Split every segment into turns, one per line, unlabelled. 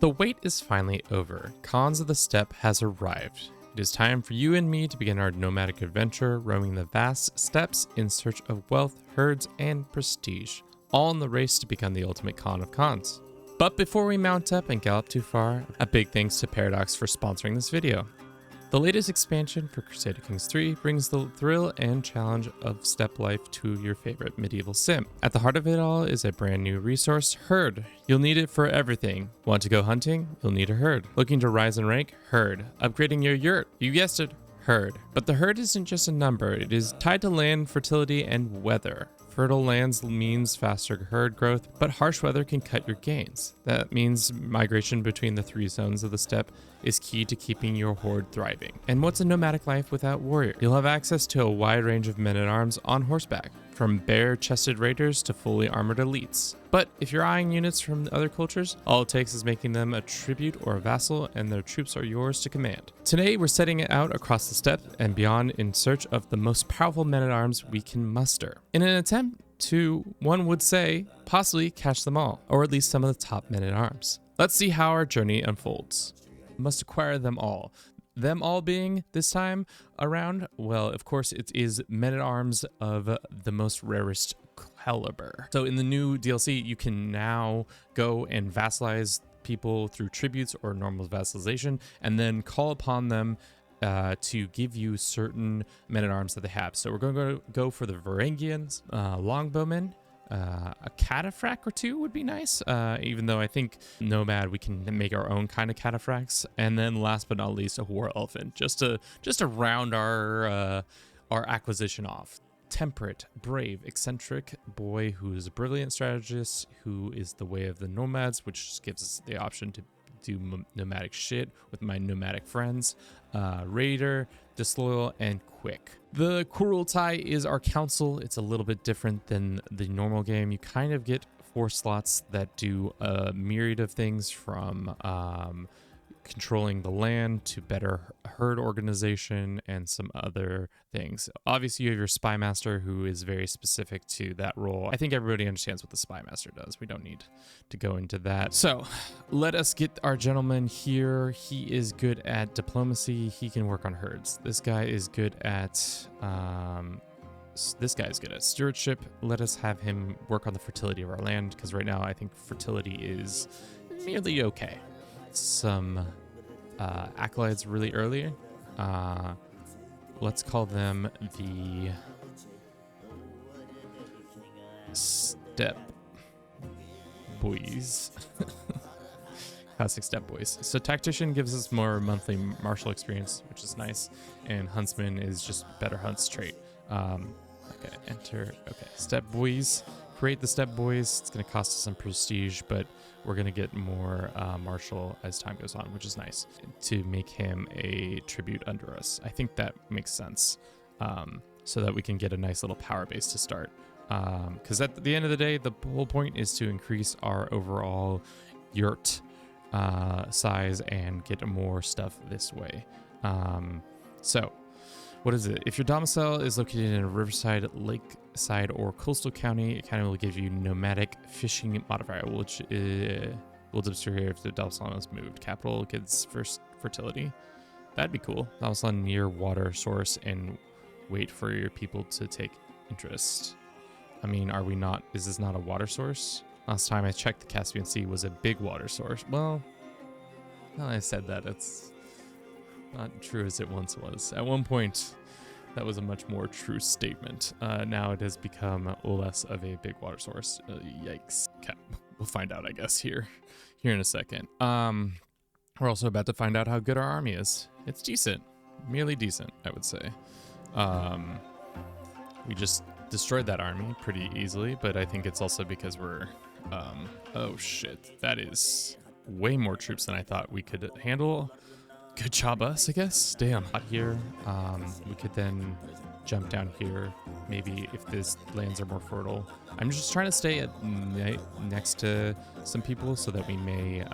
The wait is finally over. Khans of the Steppe has arrived. It is time for you and me to begin our nomadic adventure, roaming the vast steppes in search of wealth, herds, and prestige, all in the race to become the ultimate Khan of Khans. But before we mount up and gallop too far, a big thanks to Paradox for sponsoring this video. The latest expansion for Crusader Kings 3 brings the thrill and challenge of steppe life to your favorite medieval sim. At the heart of it all is a brand new resource, herd. You'll need it for everything. Want to go hunting? You'll need a herd. Looking to rise in rank? Herd. Upgrading your yurt? You guessed it, herd. But the herd isn't just a number, it is tied to land, fertility, and weather. Fertile lands means faster herd growth, but harsh weather can cut your gains. That means migration between the three zones of the steppe is key to keeping your horde thriving. And what's a nomadic life without warrior? You'll have access to a wide range of men-at-arms on horseback, from bare-chested raiders to fully armored elites. But if you're eyeing units from other cultures, all it takes is making them a tribute or a vassal, and their troops are yours to command. Today, we're setting out across the steppe and beyond in search of the most powerful men-at-arms we can muster, in an attempt to, one would say, possibly catch them all, or at least some of the top men-at-arms. Let's see how our journey unfolds. Must acquire them all. Them all being, this time around, well, of course, it is men-at-arms of the most rarest caliber. So in the new DLC, you can now go and vassalize people through tributes or normal vassalization, and then call upon them to give you certain men-at-arms that they have. So we're going to go for the Varangians, longbowmen. A cataphract or two would be nice, even though I think nomad we can make our own kind of cataphracts. And then last but not least, a war elephant, just to round our acquisition off. Temperate, brave, eccentric boy who is a brilliant strategist, who is the way of the nomads, which just gives us the option to do nomadic shit with my nomadic friends. Raider, disloyal, and quick. The Kurultai is our council. It's a little bit different than the normal game. You kind of get 4 slots that do a myriad of things, from controlling the land to better herd organization and some other things. Obviously, you have your spy master, who is very specific to that role. I think everybody understands what the spy master does. We don't need to go into that. So let us get our gentleman here. He is good at diplomacy. He can work on herds. This guy is good at stewardship. Let us have him work on the fertility of our land, because right now I think fertility is merely okay. Some acolytes really early. Let's call them the steppe boys. Classic steppe boys. So tactician gives us more monthly martial experience, which is nice, and huntsman is just better hunts trait. Okay, enter. Okay, steppe boys. Create the steppe boys. It's going to cost us some prestige, but we're going to get more martial as time goes on, which is nice, to make him a tribute under us. I think that makes sense, so that we can get a nice little power base to start. Because at the end of the day, the whole point is to increase our overall yurt size and get more stuff this way. So what is it? If your domicile is located in a riverside, lakeside, or coastal county, it kind of will give you nomadic fishing modifier, which will disappear if the domicile is moved. Capital gets first fertility. That'd be cool. Domicile near water source, and wait for your people to take interest. I mean, are we not? Is this not a water source? Last time I checked, the Caspian Sea was a big water source. Well, now I said that, it's not true as it once was. At one point, that was a much more true statement. Now it has become less of a big water source. Yikes. Okay. We'll find out, I guess, here in a second. We're also about to find out how good our army is. It's decent. Merely decent, I would say. We just destroyed that army pretty easily, but I think it's also because we're... oh, shit. That is way more troops than I thought we could handle. Good job us, I guess. Damn. Out here, we could then jump down here. Maybe if these lands are more fertile. I'm just trying to stay next to some people so that we may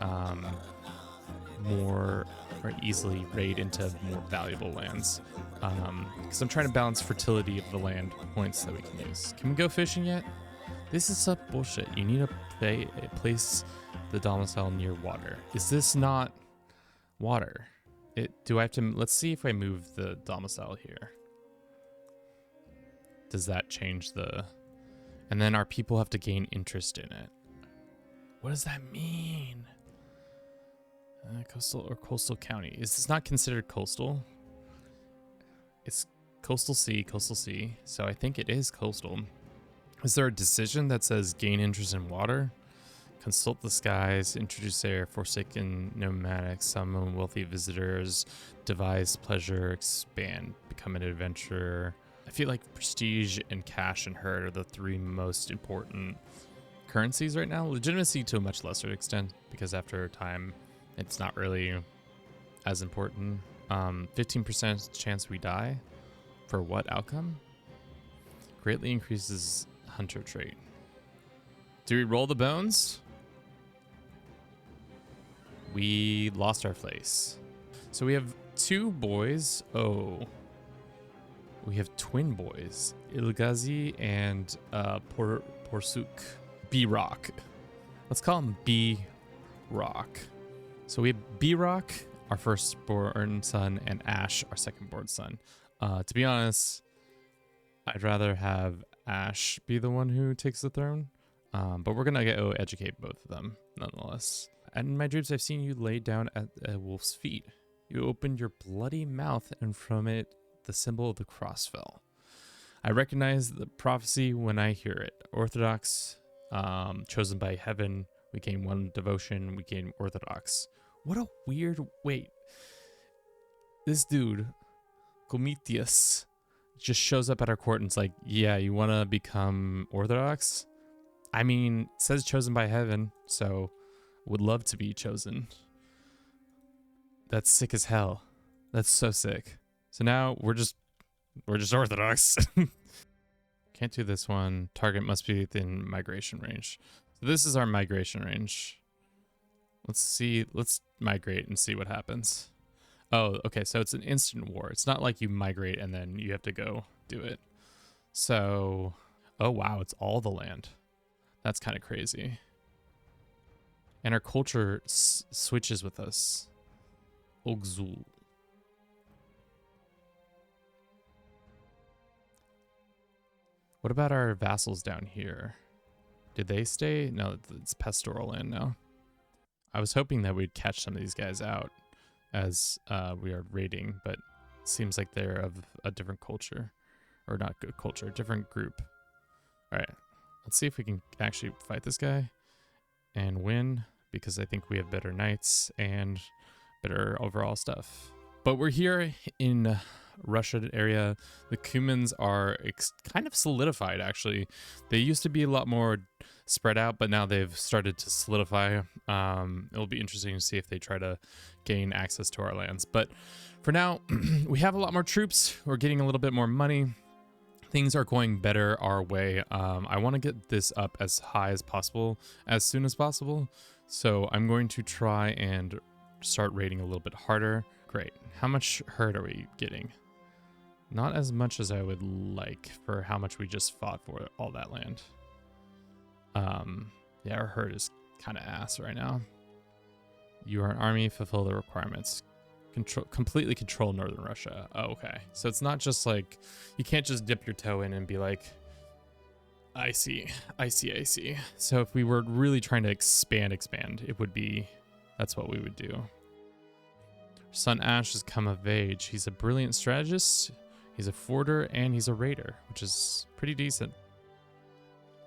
more or easily raid into more valuable lands. Because I'm trying to balance fertility of the land points that we can use. Can we go fishing yet? This is some bullshit. You need to place the domicile near water. Is this not water? Do I have to, let's see if I move the domicile here. Does that change and then our people have to gain interest in it. What does that mean? Coastal or coastal county. Is this not considered coastal? It's coastal sea. So I think it is coastal. Is there a decision that says gain interest in water? Consult the skies, introduce air, forsaken nomadic, summon wealthy visitors, devise pleasure, expand, become an adventurer. I feel like prestige and cash and herd are the three most important currencies right now. Legitimacy to a much lesser extent, because after time, it's not really as important. 15% chance we die. For what outcome? Greatly increases hunter trait. Do we roll the bones? We lost our place. So we have two boys. Oh. We have twin boys. Ilgazi and Porsuk. B-Rock. Let's call him B-Rock. So we have B-Rock, our firstborn son, and Ash, our secondborn son. To be honest, I'd rather have Ash be the one who takes the throne. But we're going to go educate both of them, nonetheless. And in my dreams, I've seen you laid down at a wolf's feet. You opened your bloody mouth, and from it, the symbol of the cross fell. I recognize the prophecy when I hear it. Orthodox, chosen by heaven. We gain one devotion. We gain Orthodox. What a weird... Wait. This dude, Comitius, just shows up at our court and it's like, yeah, you want to become Orthodox? I mean, it says chosen by heaven, so would love to be chosen. That's sick as hell. That's so sick. So now we're just Orthodox. Can't do this one. Target must be within migration range. So this is our migration range. Let's migrate and see what happens. Oh, okay, so it's an instant war. It's not like you migrate and then you have to go do it. So, oh wow, it's all the land. That's kind of crazy. And our culture switches with us. Ogzul. What about our vassals down here? Did they stay? No, it's pastoral land now. I was hoping that we'd catch some of these guys out as we are raiding, but it seems like they're of a different culture. Or not good culture, different group. Alright, let's see if we can actually fight this guy and win, because I think we have better knights and better overall stuff. But we're here in Russia area. The Cumans are kind of solidified, actually. They used to be a lot more spread out, but now they've started to solidify. It'll be interesting to see if they try to gain access to our lands. But for now, we have a lot more troops. We're getting a little bit more money. Things are going better our way. I want to get this up as high as possible, as soon as possible. So I'm going to try and start raiding a little bit harder. Great. How much herd are we getting? Not as much as I would like for how much we just fought for all that land. Yeah, our herd is kind of ass right now. You are an army, fulfill the requirements. Completely control northern Russia. Oh, okay. So it's not just like, you can't just dip your toe in and be like, I see. So if we were really trying to expand, it would be, that's what we would do. Son Ash has come of age. He's a brilliant strategist, he's a forder, and he's a raider, which is pretty decent.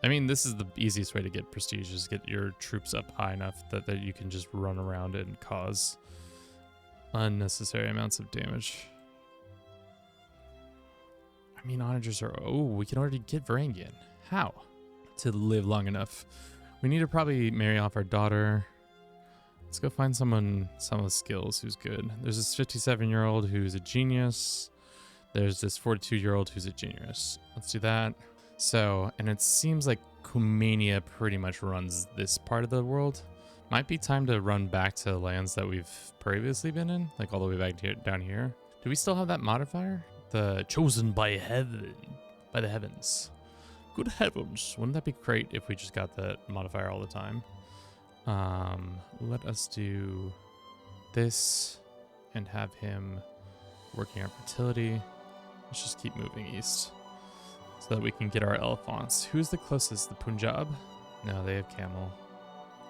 I mean, this is the easiest way to get prestige, is get your troops up high enough that you can just run around and cause unnecessary amounts of damage. I mean, onagers are... Oh, we can already get Varangian. How? To live long enough. We need to probably marry off our daughter. Let's go find someone, some with skills, who's good. There's this 57-year-old who's a genius. There's this 42-year-old who's a genius. Let's do that. So, and it seems like Kumania pretty much runs this part of the world. Might be time to run back to lands that we've previously been in, like all the way back here, down here. Do we still have that modifier? The chosen by heaven, by the heavens. Good heavens. Wouldn't that be great if we just got that modifier all the time? Let us do this and have him working our fertility. Let's just keep moving east so that we can get our elephants. Who's the closest? The Punjab? No, they have camel.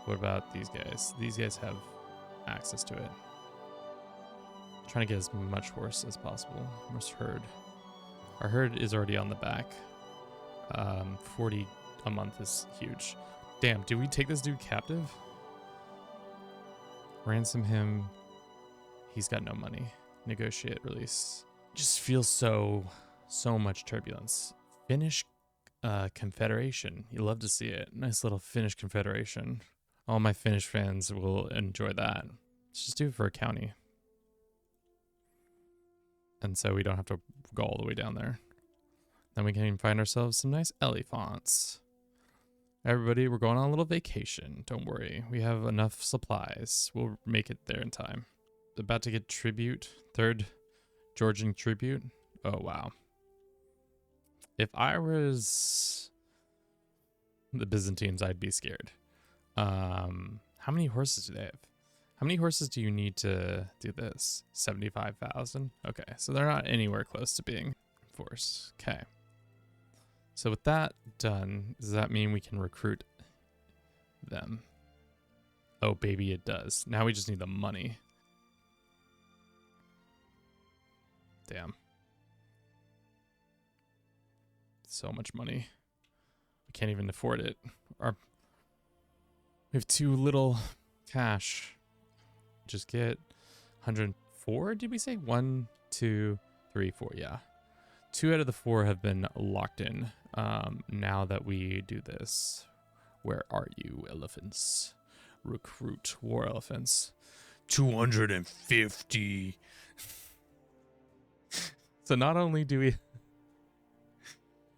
What about these guys? These guys have access to it. Trying to get as much horse as possible. Where's herd? Our herd is already on the back. 40 a month is huge. Damn, do we take this dude captive? Ransom him. He's got no money. Negotiate release. Just feels so much turbulence. Finnish Confederation. You love to see it. Nice little Finnish Confederation. All my Finnish fans will enjoy that. Let's just do it for a county. And so we don't have to go all the way down there. Then we can find ourselves some nice elephants. Everybody, we're going on a little vacation. Don't worry. We have enough supplies. We'll make it there in time. About to get tribute. Third Georgian tribute. Oh, wow. If I was the Byzantines, I'd be scared. How many horses do they have? How many horses do you need to do this? 75,000? Okay, so they're not anywhere close to being force. Okay. So with that done, does that mean we can recruit them? Oh, baby, it does. Now we just need the money. Damn. So much money. We can't even afford it. We have too little cash. Just get 104, did we say? 1, 2, 3, 4, yeah. 2 out of the 4 have been locked in. Now that we do this. Where are you, elephants? Recruit war elephants. 250. So not only do we...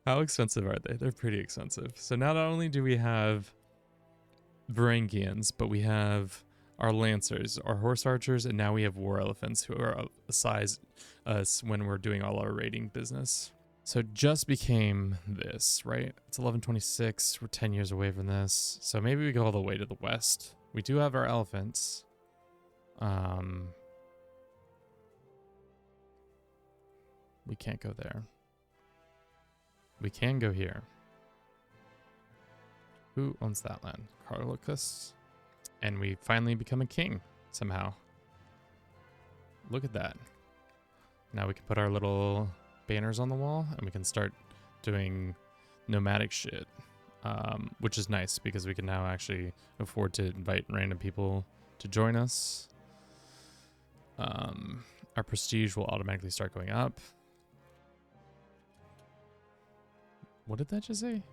How expensive are they? They're pretty expensive. So not only do we have Varangians, but we have our lancers, our horse archers, and now we have war elephants who are of size us when we're doing all our raiding business. So it just became this, right? It's 1126. We're 10 years away from this. So maybe we go all the way to the west. We do have our elephants. We can't go there. We can go here. Who owns that land? Carlicus. And we finally become a king somehow. Look at that. Now we can put our little banners on the wall and we can start doing nomadic shit. Which is nice because we can now actually afford to invite random people to join us. Our prestige will automatically start going up. What did that just say?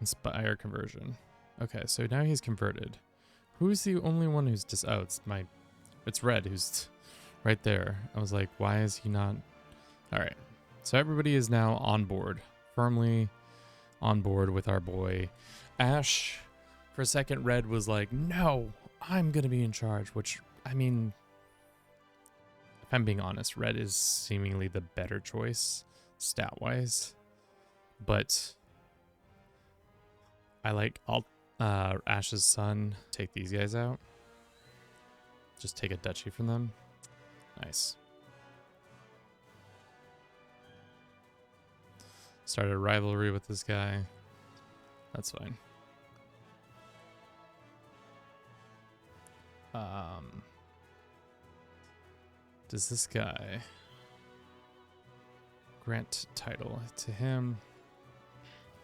Inspire conversion. Okay, so now he's converted. Who's the only one who's just... Oh, it's Red who's right there. I was like, why is he not... Alright, so everybody is now on board. Firmly on board with our boy Ash. For a second, Red was like, no, I'm going to be in charge. Which, I mean, if I'm being honest, Red is seemingly the better choice, stat-wise. But I like Ash's son. Take these guys out. Just take a duchy from them. Nice. Started a rivalry with this guy. That's fine. Does this guy grant title to him?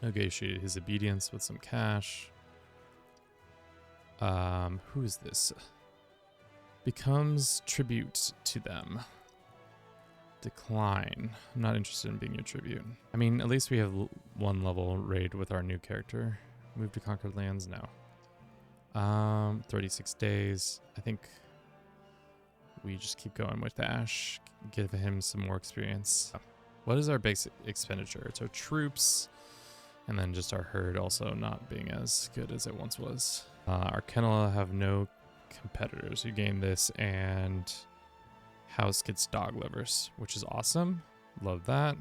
Negotiate his obedience with some cash. Who is this? Becomes tribute to them. Decline. I'm not interested in being your tribute. I mean, at least we have one level raid with our new character. Move to conquered lands? No. 36 days. I think we just keep going with Ash. Give him some more experience. What is our basic expenditure? So troops, and then just our herd also not being as good as it once was. Our kennel have no competitors. You gain this, and house gets dog livers, which is awesome. Love that.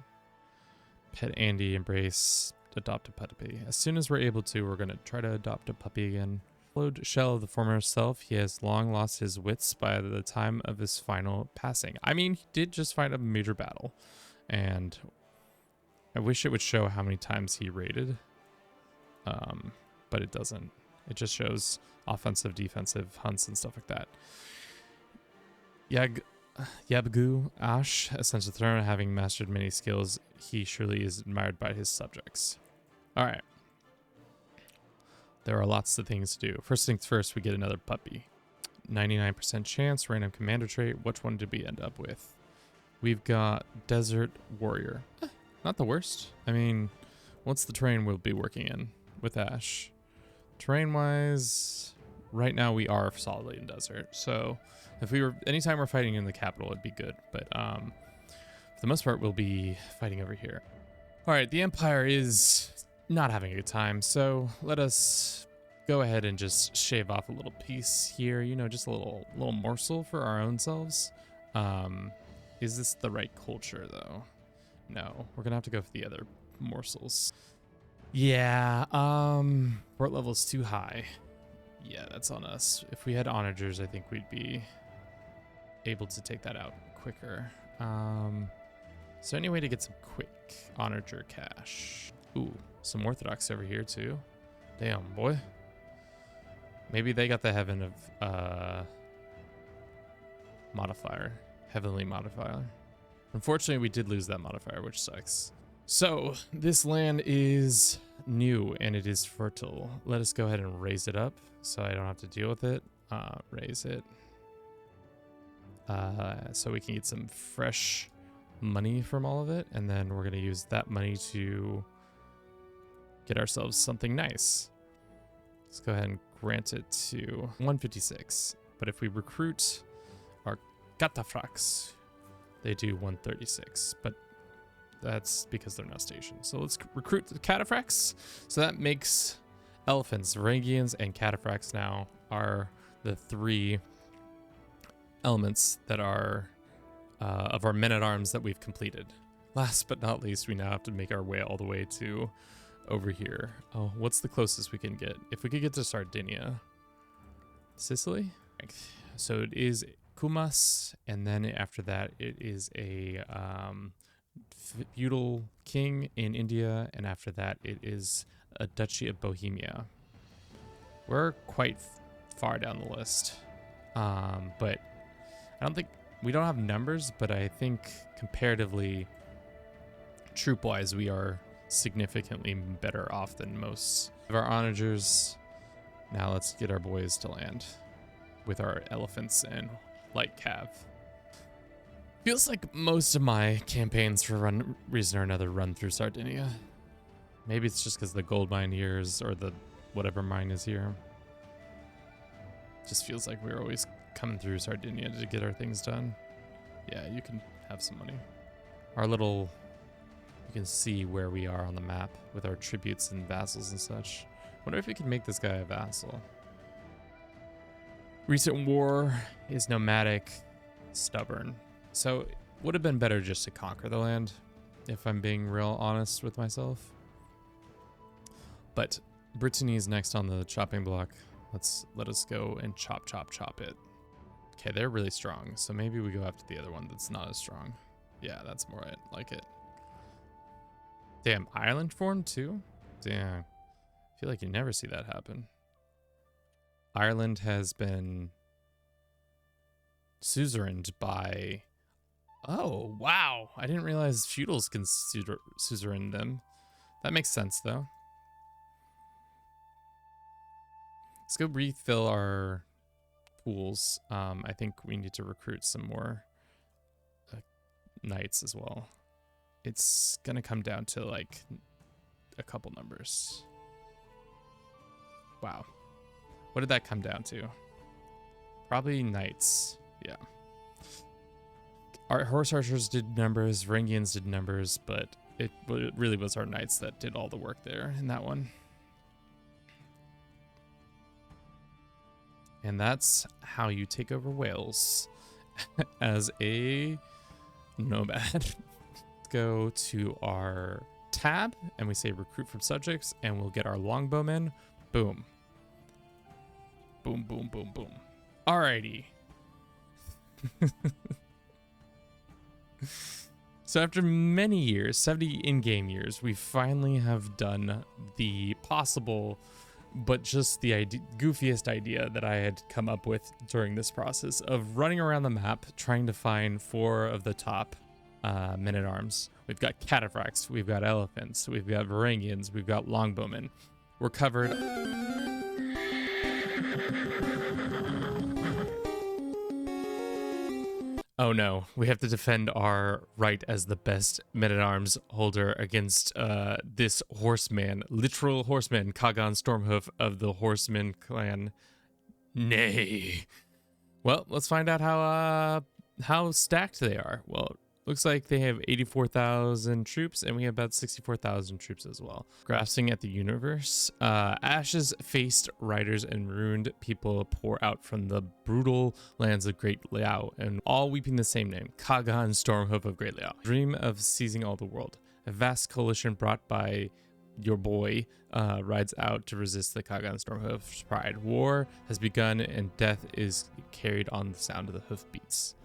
Pet Andy, embrace adopt a puppy. As soon as we're able to, we're going to try to adopt a puppy again. Followed shell of the former self, he has long lost his wits by the time of his final passing. I mean, he did just fight a major battle, and I wish it would show how many times he raided, but it doesn't. It just shows offensive, defensive hunts and stuff like that. Yabgu Ash ascends the throne, having mastered many skills. He surely is admired by his subjects. All right. There are lots of things to do. First things first, we get another puppy. 99% chance, random commander trait. Which one did we end up with? We've got Desert Warrior. Not the worst. I mean, what's the terrain we'll be working in with Ash? Terrain-wise, right now we are solidly in desert. So if we were, anytime we're fighting in the capital, it'd be good. But for the most part, we'll be fighting over here. All right, the Empire is not having a good time, so let us go ahead and just shave off a little piece here, you know, just a little morsel for our own selves. Is this the right culture though? No, we're gonna have to go for the other morsels. Yeah, port level's too high. Yeah, that's on us. If we had onagers, I think we'd be able to take that out quicker. Is there any way to get some quick onager cash? Ooh, some Orthodox over here too. Damn, boy. Maybe they got the heaven of modifier. Heavenly modifier. Unfortunately, we did lose that modifier, which sucks. So, this land is new and it is fertile. Let us go ahead and raise it up so I don't have to deal with it. Raise it. So we can get some fresh money from all of it. And then we're going to use that money to get ourselves something nice. Let's go ahead and grant it to 156. But if we recruit our cataphracts, they do 136. But that's because they're not stationed. So let's recruit the cataphracts. So that makes elephants, Varangians, and cataphracts now are the three elements that are of our men-at-arms that we've completed. Last but not least, we now have to make our way all the way to over here. Oh, what's the closest we can get? If we could get to Sardinia. Sicily? So it is Kumas, and then after that it is a feudal king in India, and after that it is a duchy of Bohemia. We're quite far down the list, but I don't think we don't have numbers, but I think comparatively troop-wise we are significantly better off than most of our onagers. Now let's get our boys to land with our elephants and light cav. Feels like most of my campaigns for one reason or another run through Sardinia. Maybe it's just because the gold mine years or the whatever mine is here. Just feels like we're always coming through Sardinia to get our things done. Yeah, you can have some money. Our little, you can see where we are on the map with our tributes and vassals and such. Wonder if we can make this guy a vassal. Recent war is nomadic, stubborn. So it would have been better just to conquer the land, if I'm being real honest with myself. But Brittany is next on the chopping block. Let us go and chop it. Okay, they're really strong, so maybe we go after the other one that's not as strong. Yeah, that's more like it. Damn, Ireland formed too? Damn. I feel like you never see that happen. Ireland has been suzerained by... Oh, wow. I didn't realize feudals can suzerain them. That makes sense, though. Let's go refill our pools. I think we need to recruit some more knights as well. It's gonna come down to like a couple numbers. Wow. What did that come down to? Probably knights. Yeah. Our horse archers did numbers, Varangians did numbers, but it really was our knights that did all the work there in that one. And that's how you take over Wales as a nomad. Let's go to our tab and we say recruit from subjects, and we'll get our longbowmen. Boom. Boom, boom, boom, boom. Alrighty. So after many years, 70 in-game years, we finally have done the possible, but just the goofiest idea that I had come up with during this process of running around the map trying to find 4 of the top men-at-arms. We've got cataphracts, we've got elephants, we've got Varangians, we've got longbowmen. We're covered. Oh no, we have to defend our right as the best men-at-arms holder against this horseman, literal horseman, Kagan Stormhoof of the Horseman clan. Nay. Well, let's find out how stacked they are. Well, looks like they have 84,000 troops, and we have about 64,000 troops as well. Grasping at the universe, ashes-faced riders and ruined people pour out from the brutal lands of Great Liao, and all weeping the same name, Kagan Stormhoof of Great Liao. Dream of seizing all the world. A vast coalition brought by your boy rides out to resist the Kagan Stormhoof's pride. War has begun, and death is carried on the sound of the hoofbeats.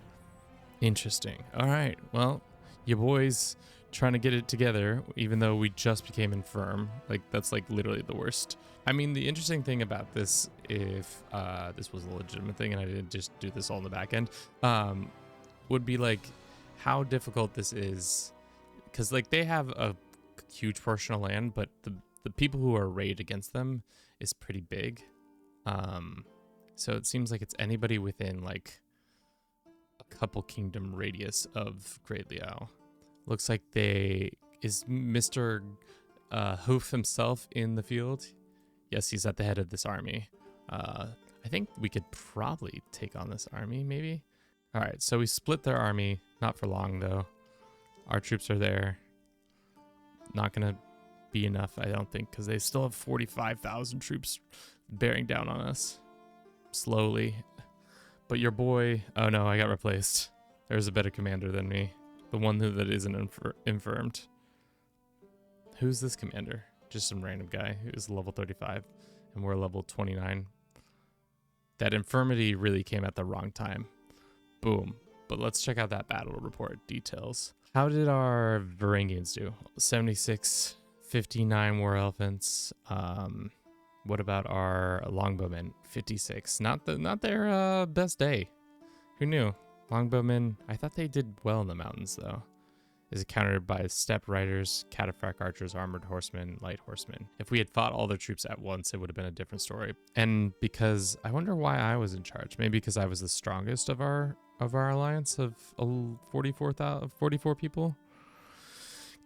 Interesting. All right. Well, your boys trying to get it together, even though we just became infirm. Like, that's like literally the worst. I mean, the interesting thing about this, if this was a legitimate thing and I didn't just do this all in the back end, would be like how difficult this is. Because like they have a huge portion of land, but the people who are arrayed against them is pretty big. So it seems like it's anybody within like couple kingdom radius of Great Liao. Looks like is Mr. Hoof himself in the field. Yes, he's at the head of this army. I think we could probably take on this army, maybe. All right, so we split their army. Not for long, though. Our troops are there. Not gonna be enough, I don't think, because they still have 45,000 troops bearing down on us. Slowly. But your boy, oh no, I got replaced. There's a better commander than me. The one that isn't infirmed. Who's this commander? Just some random guy who's level 35 and we're level 29. That infirmity really came at the wrong time. Boom. But let's check out that battle report details. How did our Varangians do? 76, 59 war elephants. What about our longbowmen? 56. Not their best day. Who knew? Longbowmen, I thought they did well in the mountains, though. Is countered by steppe riders, cataphract archers, armored horsemen, light horsemen. If we had fought all their troops at once, it would have been a different story. And because I wonder why I was in charge. Maybe because I was the strongest of our alliance of 44 people.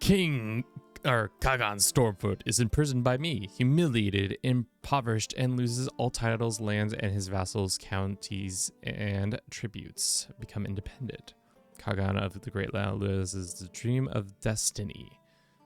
Kagan Stormfoot is imprisoned by me, humiliated, impoverished, and loses all titles, lands, and his vassals, counties, and tributes. Become independent. Kagan of the Great Liao loses the dream of destiny.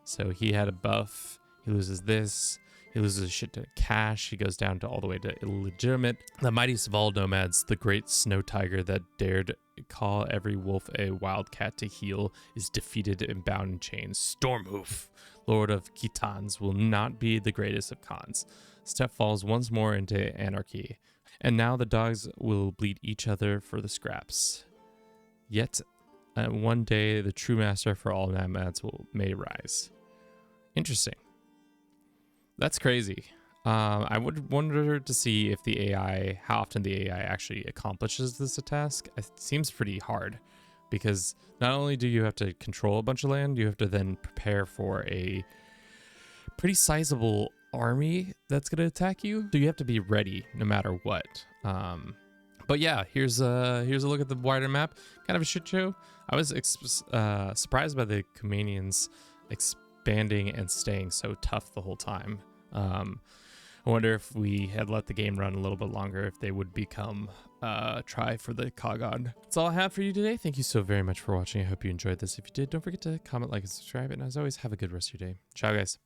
So he had a buff. He loses this. He loses a shit ton of cash. He goes down to all the way to illegitimate. The mightiest of all nomads, the great snow tiger that dared call every wolf a wildcat to heel, is defeated and bound in chains. Stormhoof, Lord of Khitans, will not be the greatest of Khans. Steppe falls once more into anarchy, and now the dogs will bleed each other for the scraps. Yet, one day, the true master for all nomads may rise. Interesting. That's crazy. I would wonder to see if the AI, how often the AI actually accomplishes this task. It seems pretty hard because not only do you have to control a bunch of land, you have to then prepare for a pretty sizable army that's going to attack you. So you have to be ready no matter what. But yeah, here's a look at the wider map. Kind of a shit show. I was surprised by the Kumanians expanding and staying so tough the whole time. I wonder if we had let the game run a little bit longer, if they would become try for the Kagan. That's all I have for you today. Thank you so very much for watching. I hope you enjoyed this. If you did, don't forget to comment, like, and subscribe. And as always, have a good rest of your day. Ciao, guys.